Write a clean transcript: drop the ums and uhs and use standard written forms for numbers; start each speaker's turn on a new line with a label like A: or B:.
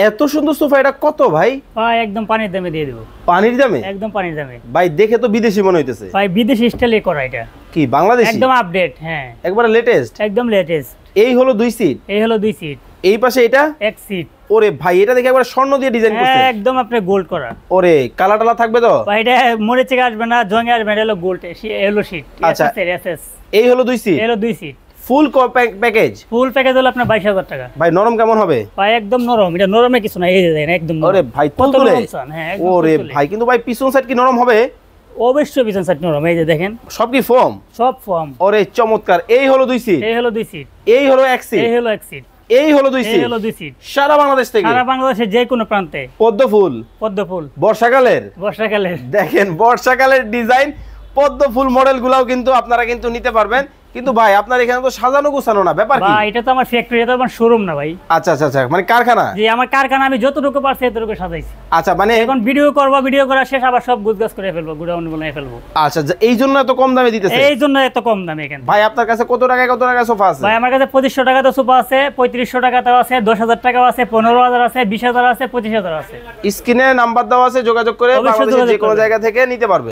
A: এত সুন্দর সোফা, এটা কত ভাই?
B: ভাই একদম পানির দামে দিয়ে দেব।
A: পানির দামে?
B: একদম পানির দামে
A: ভাই, দেখে তো বিদেশি মনে হইতেছে।
B: ভাই বিদেশি স্টাইলে করা এটা।
A: কি বাংলাদেশি?
B: একদম আপডেট। হ্যাঁ
A: একবারে লেটেস্ট।
B: একদম লেটেস্ট।
A: এই হলো 2 সিট।
B: এই হলো 2 সিট।
A: এই পাশে এটা
B: 1 সিট।
A: ওরে ভাই, এটা দেখে একবার স্বর্ণ দিয়ে ডিজাইন করছে।
B: একদম আপনি গোল্ড করা।
A: ওরে কালা টালা থাকবে তো?
B: ভাই এটা মরিচে আসবে না, জঙ্গে আসবে না, হলো গোল্ড এলো শীট।
A: আচ্ছা
B: এসএস।
A: এই হলো 2 সিট।
B: এই হলো 2 seat.
A: Full package.
B: Full package হলো আপনার 22,000 টাকা।
A: ভাই নরম কেমন হবে?
B: ভাই একদম নরম, এটা নরমে কিছু না, এই যে দেখেন একদম নরম।
A: ওরে ভাই
B: কত
A: তুলতুলে।
B: নরম চান? হ্যাঁ একদম
A: ওরে
B: তুলতুলে।
A: ভাই, কিন্তু ভাই পিছন সাইড কি নরম হবে?
B: অবশ্যই পিছন সাইড নরম, এই যে দেখেন
A: সব কি ফোম?
B: সব ফর্ম।
A: ওরে চমৎকার। এই হলো 2 সিট।
B: এই হলো 2 সিট।
A: এই হলো 1 সিট।
B: এই হলো 1 সিট।
A: এই হলো 2
B: এই
A: সিট।
B: হলো 2 সিট।
A: সারা বাংলাদেশ থেকে,
B: সারা বাংলাদেশের যে কোনো প্রান্তে।
A: পদ্ম ফুল।
B: পদ্ম ফুল
A: বর্ষাকালের।
B: বর্ষাকালের।
A: দেখেন বর্ষাকালের ডিজাইন, পদ্ম ফুল মডেল গুলাও কিন্তু আপনারা কিন্তু নিতে পারবেন। কিন্তু ভাই আপনার এখানে তো সাজানো গোছানো না, ব্যাপার কি?
B: ভাই এটা তো আমার ফ্যাক্টরি, এটা তো আমার শোরুম না ভাই।
A: আচ্ছা আচ্ছা আচ্ছা, মানে কারখানা?
B: যে আমার কারখানা, আমি যতটুকু পারছি এতটুকু সাজাইছি।
A: আচ্ছা, মানে
B: এখন ভিডিও করব, ভিডিও করা শেষ আবার সব গুছগাছ করে ফেলবো, গুডাউন বানিয়ে ফেলবো।
A: আচ্ছা, এই জন্য এত কম দামে দিতেছে?
B: এই জন্য এত কম দামে এখানে।
A: ভাই আপনার কাছে কত টাকা সোফা আছে?
B: ভাই আমার কাছে 2500 টাকাতে সোফা আছে, 3500 টাকাতেও আছে, 10,000 টাকাও আছে, 15,000 আছে, 20,000 আছে, 25,000 আছে।
A: স্ক্রিনে নাম্বার দেওয়া আছে, যোগাযোগ করে
B: অবশ্যই
A: বাংলাদেশের যে
B: যোগাযোগ
A: কোনো
B: করবেন।
A: জায়গা থেকে নিতে পারবে।